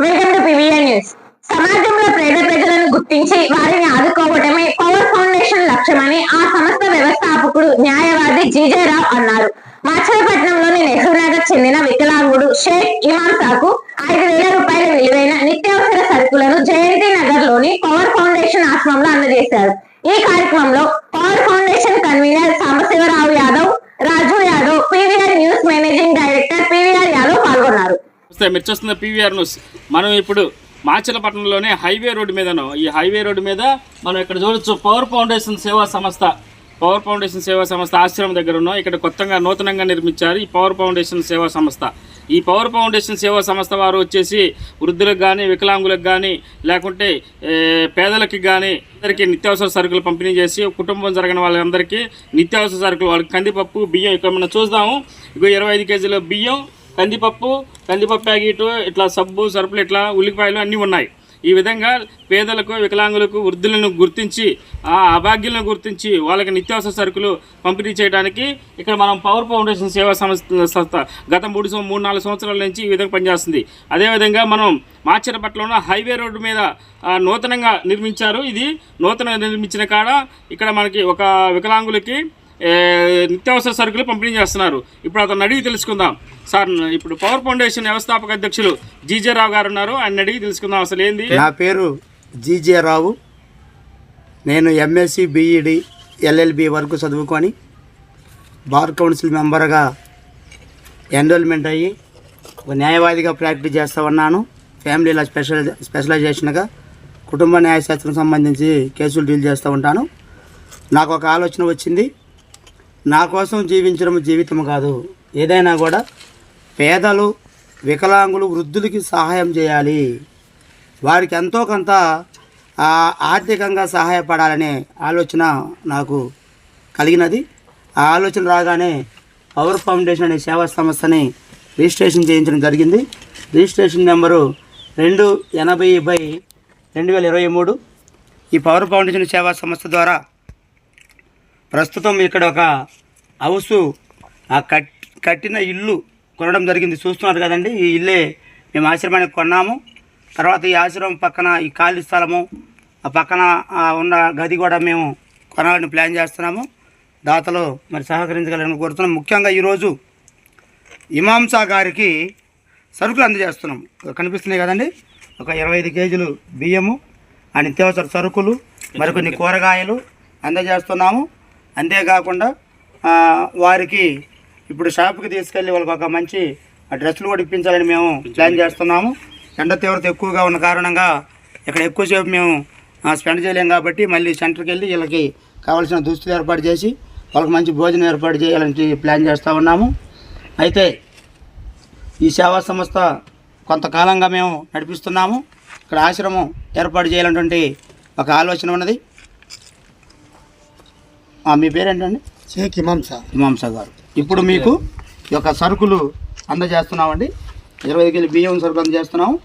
Welcome to PVR news. సమాజంలో పేద ప్రజలను గుర్తించి వారిని ఆదుకోవడమే పవర్ ఫౌండేషన్ లక్ష్యమని ఆ సంస్థ వ్యవస్థాపకుడు న్యాయవాది జీజే రావు అన్నారు. మాచలపట్నంలోని నెహ్రూ నగర్ చెందిన వికలాంగుడు షేక్ ఇమాంసాకు 5,000 రూపాయల విలువైన నిత్యావసర సరుకులను జయంతి నగర్ లోని పవర్ ఫౌండేషన్ ఆశ్రమంలో అందజేశారు. ఈ కార్యక్రమంలో power foundation convener Sambasivarao Yadav, Raju Yadav, PVR news managing director PVR Yadav పాల్గొన్నారు. మీరు చూస్తున్న పీవీఆర్ న్యూస్. మనం ఇప్పుడు మాచలపట్నంలోనే హైవే రోడ్డు మీదను, ఈ హైవే రోడ్డు మీద మనం ఇక్కడ చూడొచ్చు పవర్ ఫౌండేషన్ సేవా సంస్థ ఆశ్రమం దగ్గర ఉన్నాం. ఇక్కడ కొత్తగా నూతనంగా నిర్మించారు ఈ పవర్ ఫౌండేషన్ సేవా సంస్థ. ఈ పవర్ ఫౌండేషన్ సేవా సంస్థ వారు వచ్చేసి వృద్ధులకు కానీ, వికలాంగులకు కానీ, లేకుంటే పేదలకి కానీ అందరికీ నిత్యావసర సరుకులు పంపిణీ చేసి కుటుంబం జరిగిన వాళ్ళందరికీ నిత్యావసర సరుకులు, వాళ్ళకి కందిపప్పు, బియ్యం ఇక్కడ మనం చూద్దాము. ఇగో 25 కేజీల బియ్యం, కందిపప్పు ప్యాకెట్, ఇట్లా సబ్బు, సరుకులు, ఇట్లా ఉల్లిపాయలు అన్నీ ఉన్నాయి. ఈ విధంగా పేదలకు, వికలాంగులకు, వృద్ధులను గుర్తించి, అభాగ్యులను గుర్తించి వాళ్ళకి నిత్యావసర సరుకులు పంపిణీ చేయడానికి ఇక్కడ మనం పవర్ ఫౌండేషన్ సేవా సంస్థ గత 3-4 సంవత్సరాల నుంచి ఈ విధంగా పనిచేస్తుంది. అదేవిధంగా మనం మాచలపట్నంలో హైవే రోడ్డు మీద నూతనంగా నిర్మించారు. ఇది నూతనంగా నిర్మించిన కాడ ఇక్కడ మనకి ఒక వికలాంగులకి నిత్యావసర సరుకులు పంపిణీ చేస్తున్నారు. ఇప్పుడు అతను అడిగి తెలుసుకుందాం. సార్, ఇప్పుడు పవర్ ఫౌండేషన్ వ్యవస్థాపక అధ్యక్షులు జీజే రావు గారు ఉన్నారు, ఆయన అడిగి తెలుసుకుందాం అసలు ఏంది. నా పేరు జీజే రావు. నేను ఎంఎస్సి, బిఈడి, ఎల్ఎల్బి వరకు చదువుకొని బార్ కౌన్సిల్ మెంబర్గా ఎన్రోల్మెంట్ అయ్యి ఒక న్యాయవాదిగా ప్రాక్టీస్ చేస్తూ ఉన్నాను. ఫ్యామిలీలో స్పెషలైజేషన్గా కుటుంబ న్యాయశాస్త్రం సంబంధించి కేసులు డీల్ చేస్తూ ఉంటాను. నాకు ఒక ఆలోచన వచ్చింది. నా కోసం జీవించడం జీవితం కాదు, ఏదైనా కూడా పేదలు, వికలాంగులు, వృద్ధులకి సహాయం చేయాలి, వారికి ఎంతో కొంత ఆర్థికంగా సహాయపడాలనే ఆలోచన నాకు కలిగినది. ఆ ఆలోచన రాగానే పవర్ ఫౌండేషన్ అనే సేవా సంస్థని రిజిస్ట్రేషన్ చేయించడం జరిగింది. Registration number 280/2023. ఈ పవర్ ఫౌండేషన్ సేవా సంస్థ ద్వారా ప్రస్తుతం ఇక్కడ ఒక హౌస్, కట్టిన ఇల్లు కొనడం జరిగింది. చూస్తున్నారు కదండి, ఈ ఇల్లే మేము ఆశ్రమానికి కొన్నాము. తర్వాత ఈ ఆశ్రమం పక్కన ఈ ఖాళీ స్థలము, ఆ పక్కన ఉన్న గది కూడా మేము కొనాలని ప్లాన్ చేస్తున్నాము. దాతలు మరి సహకరించగలని కోరుతున్నాం. ముఖ్యంగా ఈరోజు ఇమాంసా గారికి సరుకులు అందజేస్తున్నాం. కనిపిస్తున్నాయి కదండి, ఒక 25 కేజీలు బియ్యము, ఆ నిత్యావసర సరుకులు, మరికొన్ని కూరగాయలు అందజేస్తున్నాము. అంతేకాకుండా వారికి ఇప్పుడు షాప్కి తీసుకెళ్ళి వాళ్ళకి ఒక మంచి డ్రెస్సులు కూడా ఇప్పించాలని మేము ప్లాన్ చేస్తున్నాము. ఎండ తీవ్రత ఎక్కువగా ఉన్న కారణంగా ఇక్కడ ఎక్కువసేపు మేము స్పెండ్ చేయలేం కాబట్టి మళ్ళీ సెంటర్కి వెళ్ళి వీళ్ళకి కావాల్సిన దుస్తులు ఏర్పాటు చేసి వాళ్ళకి మంచి భోజనం ఏర్పాటు చేయాలని ప్లాన్ చేస్తూ ఉన్నాము. అయితే ఈ సేవా సంస్థ కొంతకాలంగా మేము నడిపిస్తున్నాము. ఇక్కడ ఆశ్రమం ఏర్పాటు చేయాలన్నటువంటి ఒక ఆలోచన ఉన్నది. మీ పేరేంటండి? షేక్ ఇమాంసా గారు. ఇప్పుడు మీకు ఈ యొక్క సరుకులు అందజేస్తున్నామండి. 25 కేజీ బియ్యం సరుకులు అందజేస్తున్నాము.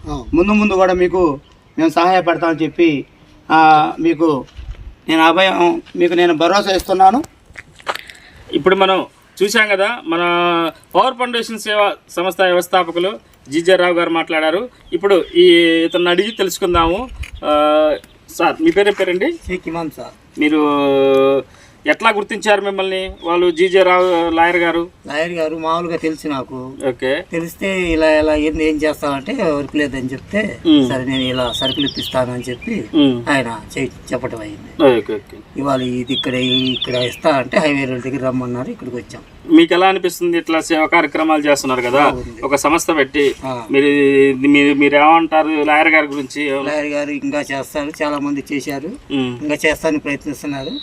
ముందు కూడా మీకు మేము సహాయపడతామని చెప్పి మీకు నేను భరోసా ఇస్తున్నాను. ఇప్పుడు మనం చూసాం కదా, మన పవర్ ఫౌండేషన్ సేవా సంస్థ వ్యవస్థాపకులు జీజే రావు గారు మాట్లాడారు. ఇప్పుడు ఇతను అడిగి తెలుసుకుందాము. సార్, మీ పేరేంటి? షేక్ ఇమాంసా. మీరు ఎట్లా గుర్తించారు మిమ్మల్ని? వాళ్ళు జీజే రావు లాయర్ గారు మామూలుగా తెలిసి నాకు. ఓకే. తెలిస్తే ఇలా ఏం చేస్తామంటే వర్క్ లేదని చెప్తే సరే నేను ఇలా సరుకులు ఇప్పిస్తానని చెప్పి ఆయన చెప్పడం అయింది. ఇవాళ ఇది ఇక్కడ ఇస్తా అంటే హైవే రోడ్ దగ్గర రమ్మన్నారు, ఇక్కడికి వచ్చాం. మీకు ఎలా అనిపిస్తుంది ఇట్లా సేవా కార్యక్రమాలు చేస్తున్నారు కదా, ఒక సంస్థ పెట్టి? మీరు ఏమంటారు లాయర్ గారి గురించి? లాయర్ గారు ఇంకా చేస్తారు, చాలా మంది చేశారు, ఇంకా చేస్తానికి ప్రయత్నిస్తున్నారు,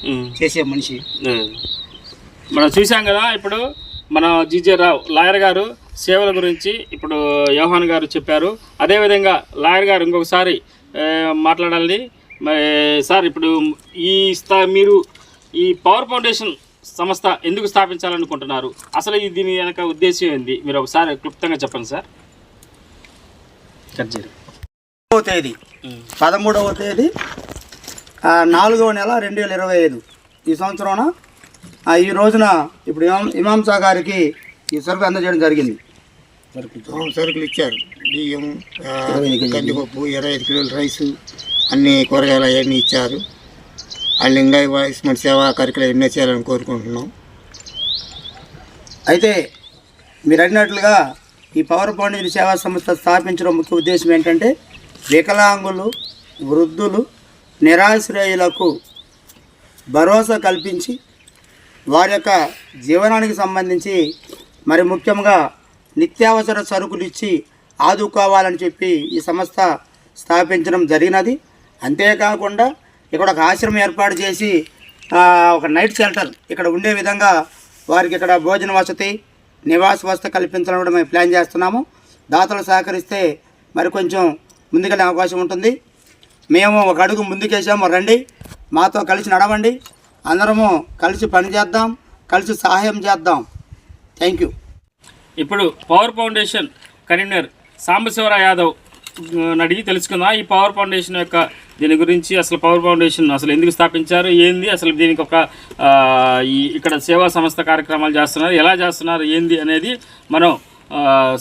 చేసే మనిషి. మనం చూసాం కదా, ఇప్పుడు మన జీజే రావు లాయర్ గారు సేవల గురించి ఇప్పుడు యోహాన్ గారు చెప్పారు. అదేవిధంగా లాయర్ గారు ఇంకొకసారి మాట్లాడాలి. మరి సార్, ఇప్పుడు మీరు ఈ పవర్ ఫౌండేషన్ సంస్థ ఎందుకు స్థాపించాలనుకుంటున్నారు? అసలు దీని వెనక ఉద్దేశం ఏంది? మీరు ఒకసారి క్లుప్తంగా చెప్పండి సార్. 13వ తేదీ 4వ నెల 2025 ఈ సంవత్సరం ఈ రోజున ఇప్పుడు ఇమాంసా గారికి ఈ సరుకు అందజేయడం జరిగింది. సరుకులు ఇచ్చారు. బియ్యం, కందిపప్పు, 25 కిలోల రైసు, అన్ని కూరగాయలు అవన్నీ ఇచ్చారు. వాళ్ళు ఇంకా మన సేవా కార్యక్రమాలు ఎన్నో చేయాలని కోరుకుంటున్నాం. అయితే మీరు అడిగినట్లుగా ఈ పవర్ ఫౌండేషన్ సేవా సంస్థ స్థాపించడం ముఖ్య ఉద్దేశం ఏంటంటే వికలాంగులు, వృద్ధులు, నిరాశ్రయులకు భరోసా కల్పించి వారి యొక్క జీవనానికి సంబంధించి మరి ముఖ్యంగా నిత్యావసర సరుకులు ఇచ్చి ఆదుకోవాలని చెప్పి ఈ సంస్థ స్థాపించడం జరిగినది. అంతేకాకుండా ఇక్కడ ఒక ఆశ్రమం ఏర్పాటు చేసి ఒక నైట్ షెల్టర్ ఇక్కడ ఉండే విధంగా వారికి ఇక్కడ భోజన వసతి, నివాస వసతి కల్పించడం కూడా మేము ప్లాన్ చేస్తున్నాము. దాతలు సహకరిస్తే మరి కొంచెం ముందుకెళ్ళే అవకాశం ఉంటుంది. మేము ఒక అడుగు ముందుకేసాము, రండి మాతో కలిసి నడవండి, అందరము కలిసి పనిచేద్దాం, కలిసి సహాయం చేద్దాం. Thank you. ఇప్పుడు power foundation convener Sambasivarao Yadav అడిగి తెలుసుకుందాం ఈ పవర్ ఫౌండేషన్ యొక్క దీని గురించి. అసలు పవర్ ఫౌండేషన్ అసలు ఎందుకు స్థాపించారు, ఏంది అసలు దీనికి ఒక ఇక్కడ సేవా సంస్థ కార్యక్రమాలు చేస్తున్నారు, ఎలా చేస్తున్నారు, ఏంది అనేది మనం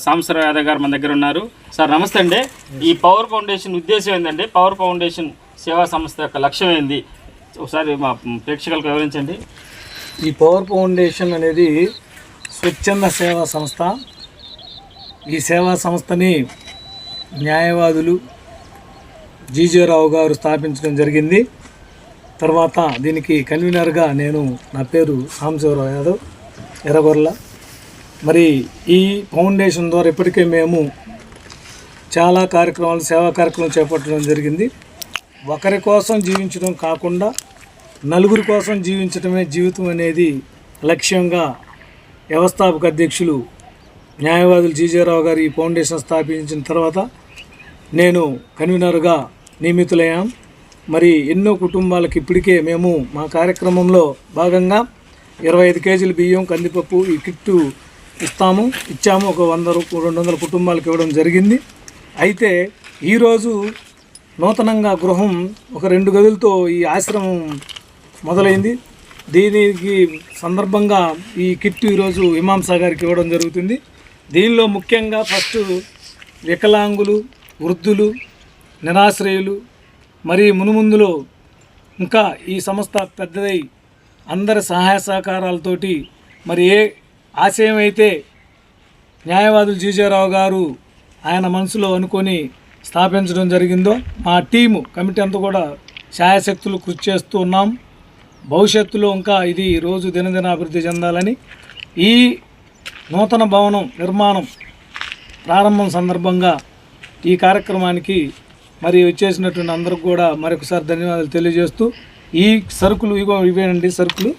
సాంబశివరావు యాదవ్ గారు మన దగ్గర ఉన్నారు. సార్ నమస్తే అండి. ఈ పవర్ ఫౌండేషన్ ఉద్దేశం ఏంటంటే పవర్ ఫౌండేషన్ సేవా సంస్థ యొక్క లక్ష్యం ఏంది ఒకసారి మా ప్రేక్షకులకు వివరించండి. ఈ పవర్ ఫౌండేషన్ అనేది స్వచ్ఛంద సేవా సంస్థ. ఈ సేవా సంస్థని న్యాయవాదులు జీజేరావు గారు స్థాపించడం జరిగింది. తర్వాత దీనికి కన్వీనర్గా నా పేరు సాంబశివరావు యాదవ్ ఎర్రగొర్ల. మరి ఈ ఫౌండేషన్ ద్వారా ఇప్పటికే మేము చాలా కార్యక్రమాలు, సేవా కార్యక్రమాలు చేపట్టడం జరిగింది. ఒకరి కోసం జీవించడం కాకుండా నలుగురి కోసం జీవించడమే జీవితం అనేది లక్ష్యంగా వ్యవస్థాపక అధ్యక్షులు న్యాయవాదులు జీజేరావు గారు ఈ ఫౌండేషన్ స్థాపించిన తర్వాత నేను కన్వీనర్గా నియమితులయ్యాం. మరి ఎన్నో కుటుంబాలకు ఇప్పటికే మేము మా కార్యక్రమంలో భాగంగా 25 కేజీల బియ్యం, కందిపప్పు ఈ కిట్టు ఇచ్చాము. ఒక 100-200 కుటుంబాలకు ఇవ్వడం జరిగింది. అయితే ఈరోజు నూతనంగా గృహం ఒక 2 గదులతో ఈ ఆశ్రమం మొదలైంది. దీనికి సందర్భంగా ఈ కిట్టు ఈరోజు ఇమాంసా గారికి ఇవ్వడం జరుగుతుంది. దీనిలో ముఖ్యంగా ఫస్ట్ వికలాంగులు, వృద్ధులు, నిరాశ్రయులు, మరి మునుముందులో ఇంకా ఈ సంస్థ పెద్దదై అందరి సహాయ సహకారాలతోటి మరి ఏ ఆశయం అయితే న్యాయవాదులు జీజేరావు గారు ఆయన మనసులో అనుకొని స్థాపించడం జరిగిందో మా టీము కమిటీ అంతా కూడా శాయశక్తులు కృషి చేస్తూ ఉన్నాం. భవిష్యత్తులో ఇంకా ఇది రోజు దినదిన అభివృద్ధి చెందాలని ఈ నూతన భవనం నిర్మాణం ప్రారంభం సందర్భంగా ఈ కార్యక్రమానికి మరి వచ్చేసినటువంటి అందరికి కూడా మరొకసారి ధన్యవాదాలు తెలియజేస్తూ ఈ సరుకులు ఇవేనండి సరుకులు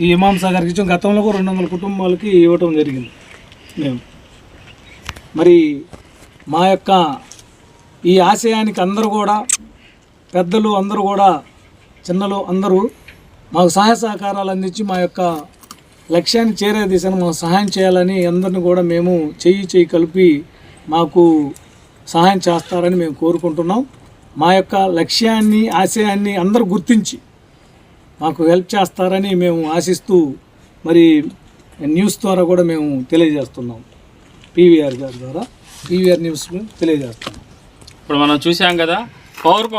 ఈ ఇమాంసా గారికి ఇచ్చాం. గతంలో కూడా 200 కుటుంబాలకి ఇవ్వటం జరిగింది. మేము మరి మా యొక్క ఈ ఆశయానికి అందరూ కూడా పెద్దలు అందరూ కూడా చిన్నలు అందరూ మాకు సహాయ సహకారాలు అందించి మా యొక్క లక్ష్యాన్ని చేరే దిశను మాకు సహాయం చేయాలని అందరిని కూడా మేము చెయ్యి కలిపి మాకు సహాయం చేస్తారని మేము కోరుకుంటున్నాం. మా యొక్క లక్ష్యాన్ని, ఆశయాన్ని అందరూ గుర్తించి మాకు హెల్ప్ చేస్తారని మేము ఆశిస్తూ మరి న్యూస్ ద్వారా కూడా మేము తెలియజేస్తున్నాం. పీవీఆర్ గారి ద్వారా పీవీఆర్ న్యూస్ తెలియజేస్తున్నాం. ఇప్పుడు మనం చూసాం కదా పవర్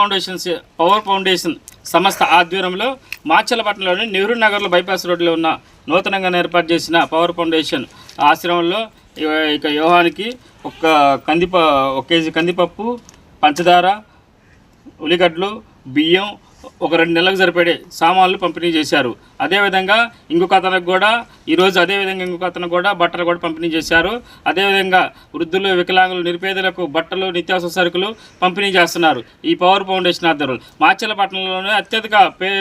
ఫౌండేషన్ సంస్థ ఆధ్వర్యంలో మాచర్లపట్నంలోని నెహ్రూ నగర్లో బైపాస్ రోడ్లో ఉన్న నూతనంగా ఏర్పాటు చేసిన పవర్ ఫౌండేషన్ ఆశ్రమంలో ఇక యోహానికి ఒక కేజీ కందిపప్పు, పంచదార, ఉల్లిగడ్డలు, బియ్యం, ఒక 2 నెలలకు సరిపడే సామాన్లు పంపిణీ చేశారు. అదేవిధంగా ఇంకొక అతనికి కూడా బట్టలు కూడా పంపిణీ చేశారు. అదేవిధంగా వృద్ధులు, వికలాంగులు, నిరుపేదలకు బట్టలు, నిత్యావసర సరుకులు పంపిణీ చేస్తున్నారు ఈ పవర్ ఫౌండేషన్ ఆధ్వర్యంలో. మాచర్లపట్నంలోనే అత్యధిక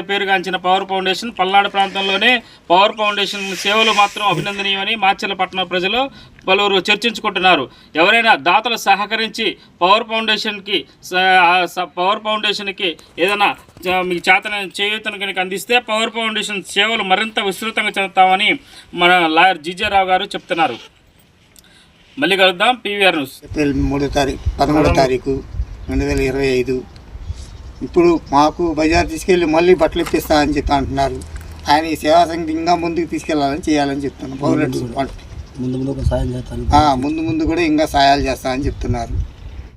పేరుగాంచిన పవర్ ఫౌండేషన్ పల్నాడు ప్రాంతంలోనే పవర్ ఫౌండేషన్ సేవలు మాత్రం అభినందనీయమని మాచర్లపట్నం ప్రజలు పలువురు చర్చించుకుంటున్నారు. ఎవరైనా దాతలు సహకరించి పవర్ ఫౌండేషన్కి ఏదైనా మీకు చేయూతను కనుక అందిస్తే పవర్ ఫౌండేషన్ సేవలు మరింత విస్తృతంగా చెందుతామని మన లాయర్ జీజేరావు గారు చెప్తున్నారు. మళ్ళీ కలుద్దాం. PVR news. ఏప్రిల్ 13వ తారీఖు 2025. ఇప్పుడు మాకు బజార్ తీసుకెళ్ళి మళ్ళీ బట్టలు ఇప్పిస్తా అని చెప్పి అంటున్నారు. ఆయన ఈ సేవా సంఘం ఇంకా ముందుకు తీసుకెళ్లాలని చేయాలని చెప్తున్నాను. ముందు ముందు కూడా ఇంకా సాయాలు చేస్తా అని చెప్తున్నారు.